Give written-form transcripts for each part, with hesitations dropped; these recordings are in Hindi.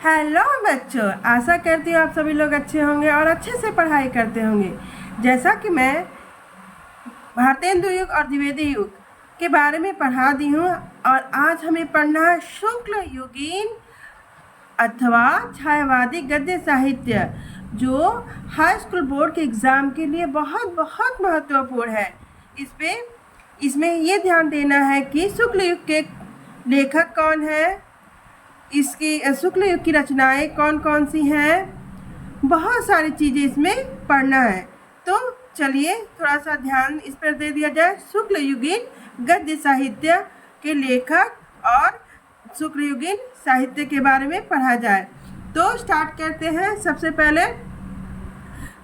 हेलो बच्चों, आशा करती हूँ आप सभी लोग अच्छे होंगे और अच्छे से पढ़ाई करते होंगे। जैसा कि मैं भारतेंदु युग और द्विवेदी युग के बारे में पढ़ा दी हूँ और आज हमें पढ़ना है शुक्ल युगीन अथवा छायावादी गद्य साहित्य, जो हाई स्कूल बोर्ड के एग्ज़ाम के लिए बहुत बहुत महत्वपूर्ण है। इसमें ये ध्यान देना है कि शुक्ल युग के लेखक कौन है, इसकी शुक्ल युग की रचनाएं कौन कौन सी हैं, बहुत सारी चीज़ें इसमें पढ़ना है। तो चलिए थोड़ा सा ध्यान इस पर दे दिया जाए। शुक्ल युगीन गद्य साहित्य के लेखक और शुक्ल युगीन साहित्य के बारे में पढ़ा जाए। तो स्टार्ट करते हैं। सबसे पहले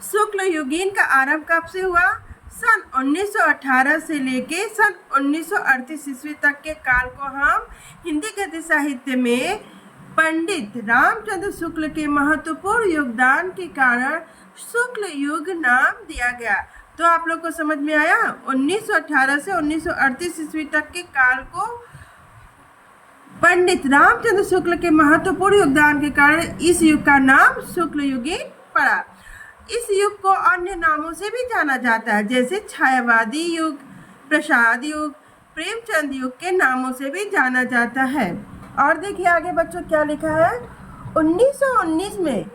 शुक्ल युगीन का आरंभ कब से हुआ? सन 1918 से लेके सन 1938 ईस्वी तक के काल को हम हिंदी गद्य साहित्य में पंडित रामचंद्र शुक्ल के महत्वपूर्ण योगदान के कारण शुक्ल युग नाम दिया गया। तो आप लोग को समझ में आया? 1918 से 1938 ईस्वी तक के काल को पंडित रामचंद्र शुक्ल के महत्वपूर्ण योगदान के कारण इस युग का नाम शुक्ल युगीन पड़ा। इस युग को अन्य नामों से भी जाना जाता है, जैसे छायावादी युग, प्रसाद युग, प्रेमचंद युग के नामों से भी जाना जाता है। और देखिए आगे बच्चों क्या लिखा है। 1919 में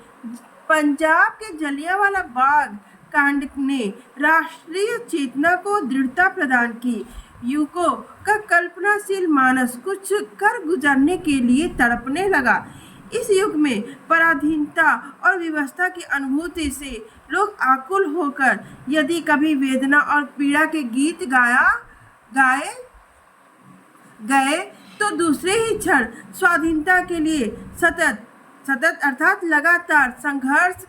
पंजाब के जलियांवाला बाग कांड ने राष्ट्रीय चेतना को दृढ़ता प्रदान की। युवकों का कल्पनाशील मानस कुछ कर गुजरने के लिए तड़पने लगा। इस युग में पराधीनता और व्यवस्था की अनुभूति से लोग आकुल होकर यदि कभी वेदना और पीड़ा के गीत गाए गए तो दूसरे ही क्षण स्वाधीनता के लिए सतत अर्थात लगातार संघर्ष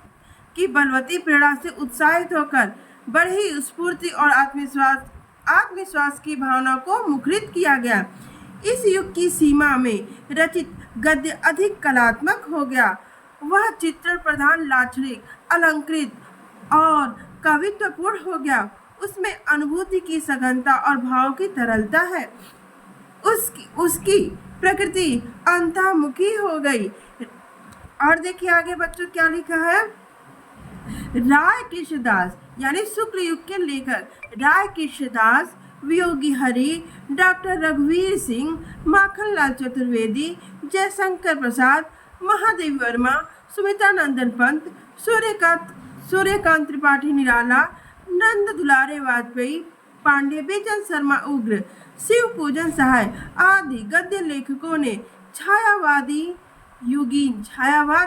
की बलवती प्रेरणा से उत्साहित होकर बढ़ी स्फूर्ति और आत्मविश्वास की भावना को मुखरित किया गया। इस युग की सीमा में रचित गद्य अधिक कलात्मक हो गया। वह चित्रण प्रधान, लाक्षणिक, अलंकृत और कवित्वपूर्ण हो गया। उसमें अनुभूति की सघनता और भाव की तरलता है। उसकी प्रकृति अंतर्मुखी हो गई। और देखिए आगे बच्चों क्या लिखा है। राय कृष्णदास यानी शुक्ल युग के लेखक राय कृष्णदास, वियोगी हरि, डॉक्टर रघुवीर सिंह, माखनलाल चतुर्वेदी, जयशंकर प्रसाद, महादेवी वर्मा, सुमित्रा नंदन पंत, सूर्यकांत त्रिपाठी निराला, नंद दुलारे वाजपेयी, पांडे बेचन शर्मा उग्र, शिव पूजन सहाय आदि गद्य लेखकों ने छायावाद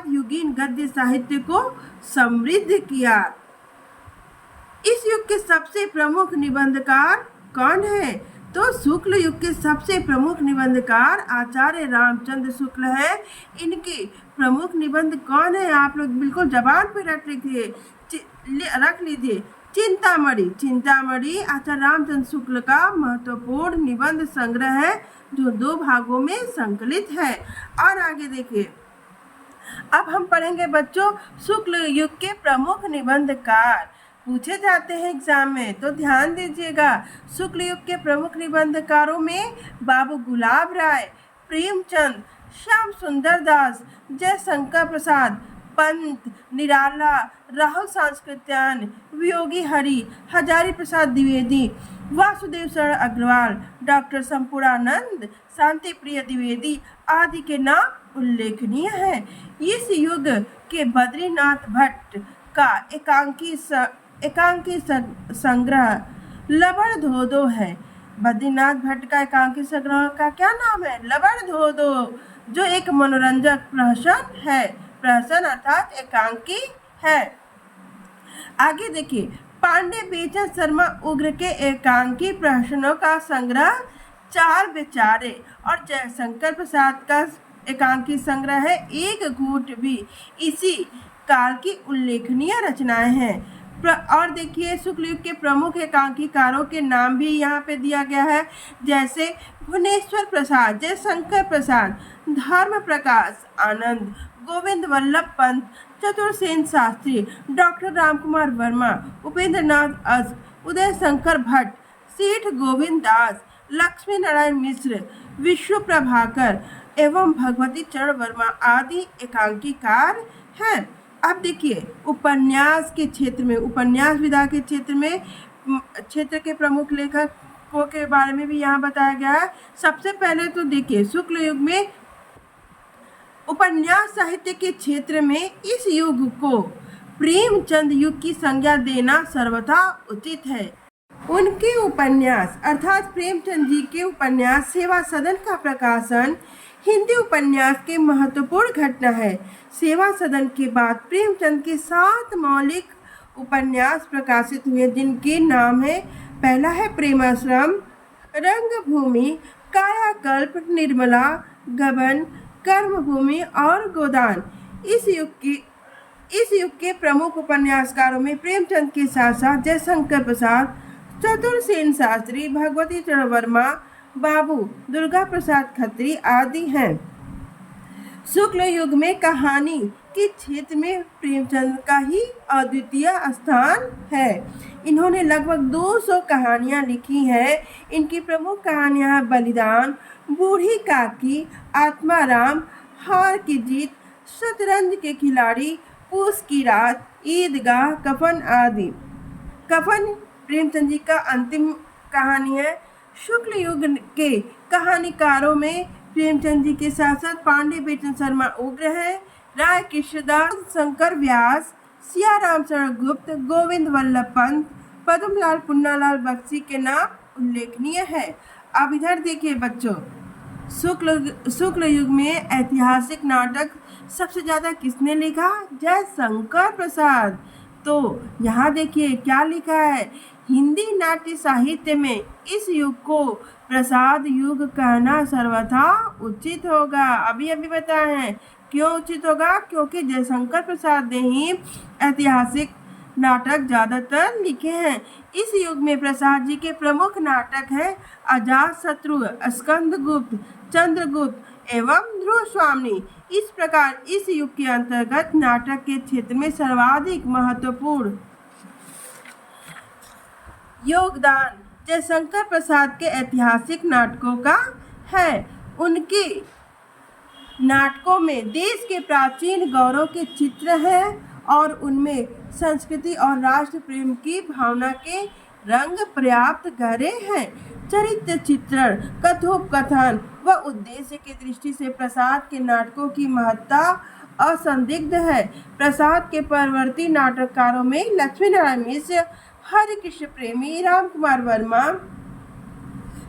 युगीन गद्य साहित्य को समृद्ध किया। इस युग के सबसे प्रमुख निबंधकार कौन है? तो शुक्ल युग के सबसे प्रमुख निबंधकार आचार्य रामचंद्र शुक्ल है। इनके प्रमुख निबंध कौन है? आप लोग बिल्कुल जबान पर रख लीजिए। चिंतामणि आचार्य रामचंद्र शुक्ल का महत्वपूर्ण निबंध संग्रह है, जो 2 भागों में संकलित है। और आगे देखिए, अब हम पढ़ेंगे बच्चों शुक्ल युग के प्रमुख निबंधकार। पूछे जाते हैं एग्जाम में, तो ध्यान दीजिएगा। शुक्ल युग के प्रमुख निबंधकारों में बाबू गुलाब राय, प्रेमचंद, श्याम सुंदर दास, जयशंकर प्रसाद, पंत, निराला, राहुल सांस्कृत्यायन, वियोगी हरि, हजारी प्रसाद द्विवेदी, वासुदेव शरण अग्रवाल, डॉक्टर संपूर्णानंद, शांति प्रिय द्विवेदी आदि के नाम उल्लेखनीय हैं। इस युग के बद्रीनाथ भट्ट का एकांकी संग्रह लवण धोदो है। बद्रीनाथ भट्ट का एकांकी संग्रह का क्या नाम है? लवण धोदो, जो एक मनोरंजक प्रहसन अर्थात एकांकी है। आगे देखिए, पांडे बेचन शर्मा उग्र के एकांकी प्रहसनों का संग्रह 4 विचारे और जयशंकर प्रसाद का एकांकी संग्रह है एक घूंट भी। इसी काल की उल्लेखनीय रचनाएं हैं। और देखिए शुक्ल युग के प्रमुख एकांकीकारों के नाम भी यहाँ पे दिया गया है, जैसे भुवनेश्वर प्रसाद, जयशंकर प्रसाद, धर्म प्रकाश आनंद, गोविंद वल्लभ पंत, चतुर्सेन शास्त्री, डॉक्टर रामकुमार वर्मा, उपेंद्र नाथ अस, उदय शंकर भट्ट, सेठ गोविंद दास, लक्ष्मी नारायण मिश्र, विश्व प्रभाकर, एवं भगवती चरण वर्मा आदि एकांकीकार हैं। अब देखिए उपन्यास के क्षेत्र में, उपन्यास विधा के क्षेत्र के प्रमुख लेखकों के बारे में भी यहाँ बताया गया है। सबसे पहले तो देखिए शुक्ल युग में उपन्यास साहित्य के क्षेत्र में इस युग को प्रेमचंद युग की संज्ञा देना सर्वथा उचित है। उनके उपन्यास अर्थात प्रेमचंद जी के उपन्यास सेवा सदन का प्रकाशन हिंदी उपन्यास के महत्वपूर्ण घटना है। सेवा सदन के बाद प्रेमचंद के 7 मौलिक उपन्यास प्रकाशित हुए, जिनके नाम है, पहला है प्रेमाश्रम, रंगभूमि, कायाकल्प, निर्मला, गबन, कर्मभूमि और गोदान। इस युग के प्रमुख उपन्यासकारों में प्रेमचंद के साथ साथ जयशंकर प्रसाद, चतुरसेन शास्त्री, भगवती चरण वर्मा, बाबू दुर्गा प्रसाद खत्री आदि हैं। शुक्ल युग में कहानी के क्षेत्र में प्रेमचंद का ही अद्वितीय स्थान है। इन्होंने लगभग 200 कहानियां लिखी हैं। इनकी प्रमुख कहानियां बलिदान, बूढ़ी काकी, आत्माराम, हार की जीत, शतरंज के खिलाड़ी, पूस की रात, ईदगाह, कफन आदि। कफन प्रेमचंद जी का अंतिम कहानी है। शुक्ल युग के कहानीकारों में प्रेमचंद जी के साथ साथ पांडे बेचन शर्मा उग्र हैं, राय कृष्णदास, शंकर व्यास, सियाराम शरण गुप्त, गोविंद वल्लभ पंत, पद्मलाल पुन्नालाल बख्शी के नाम उल्लेखनीय है। अब इधर देखिए बच्चों, शुक्ल युग में ऐतिहासिक नाटक सबसे ज़्यादा किसने लिखा? जयशंकर प्रसाद। तो यहाँ देखिए क्या लिखा है, हिंदी नाट्य साहित्य में इस युग को प्रसाद युग कहना सर्वथा उचित होगा। अभी बताए हैं क्यों उचित होगा, क्योंकि जयशंकर प्रसाद ने ही ऐतिहासिक नाटक ज़्यादातर लिखे हैं। इस युग में प्रसाद जी के प्रमुख नाटक हैं अजातशत्रु, स्कंदगुप्त, चंद्रगुप्त एवं ध्रुव स्वामी। इस प्रकार इस युग के अंतर्गत नाटक के क्षेत्र में सर्वाधिक महत्वपूर्ण योगदान जयशंकर प्रसाद के ऐतिहासिक नाटकों का है। उनके नाटकों में देश के प्राचीन गौरव के चित्र हैं और उनमें संस्कृति और राष्ट्र प्रेम की भावना के रंग पर्याप्त गहरे हैं। चरित्र चित्रण, कथोपकथन व उद्देश्य की दृष्टि से प्रसाद के नाटकों की महत्ता असंदिग्ध है। प्रसाद के परवर्ती नाटककारों में लक्ष्मी नारायण मिश्र, हरिकृष्ण प्रेमी, राम कुमार वर्मा,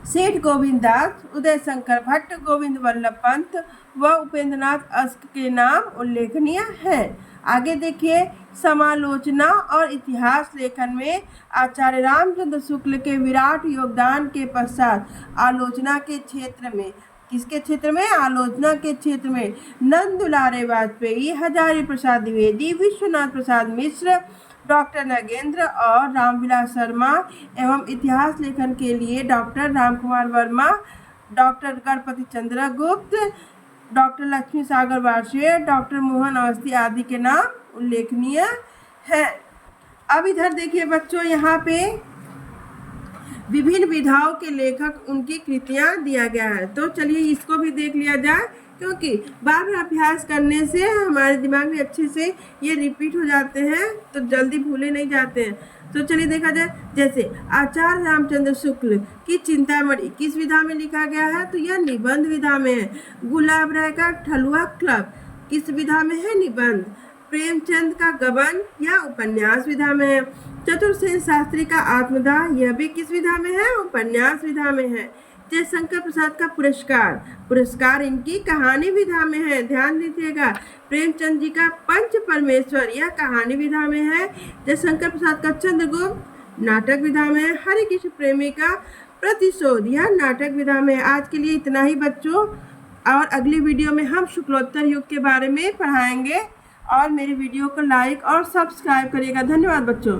सेठ गोविंद दास, उदय शंकर भट्ट, गोविंद वल्लभ पंत व उपेंद्रनाथ अश्क के नाम उल्लेखनीय हैं। आगे देखिए, समालोचना और इतिहास लेखन में आचार्य रामचंद्र शुक्ल के विराट योगदान के पश्चात आलोचना के क्षेत्र में, किसके क्षेत्र में? आलोचना के क्षेत्र में नंद दुलारे वाजपेयी, हजारी प्रसाद द्विवेदी, विश्वनाथ प्रसाद मिश्र, डॉक्टर नगेंद्र और रामविलास शर्मा एवं इतिहास लेखन के लिए डॉक्टर रामकुमार वर्मा, डॉक्टर गणपति चंद्र गुप्त, डॉक्टर लक्ष्मी सागर वार्षे, डॉक्टर मोहन अवस्थी आदि के नाम उल्लेखनीय है। अब इधर देखिए बच्चों, यहाँ पे विभिन्न विधाओं के लेखक, उनकी कृतियाँ दिया गया है। तो चलिए इसको भी देख लिया जाए, क्योंकि बार बार अभ्यास करने से हमारे दिमाग में अच्छे से ये रिपीट हो जाते हैं, तो जल्दी भूले नहीं जाते हैं। तो चलिए देखा जाए, जैसे आचार्य रामचंद्र शुक्ल की चिंतामणि किस विधा में लिखा गया है? तो यह निबंध विधा में है। गुलाब राय का ठलुआ क्लब किस विधा में है? निबंध। प्रेमचंद का गबन या उपन्यास विधा में है। चतुरसेन शास्त्री का आत्मदाह, यह भी किस विधा में है? उपन्यास विधा में है। जयशंकर प्रसाद का पुरस्कार इनकी कहानी विधा में है, ध्यान दीजिएगा। प्रेमचंद जी का पंच परमेश्वर, यह कहानी विधा में है। जयशंकर प्रसाद का चंद्रगुप्त नाटक विधा में है। हरिकृष्ण प्रेमी का प्रतिशोध, यह नाटक विधा में है। आज के लिए इतना ही बच्चों, और अगली वीडियो में हम शुक्लोत्तर युग के बारे में पढ़ाएंगे। और मेरे वीडियो को लाइक और सब्सक्राइब करिएगा। धन्यवाद बच्चों।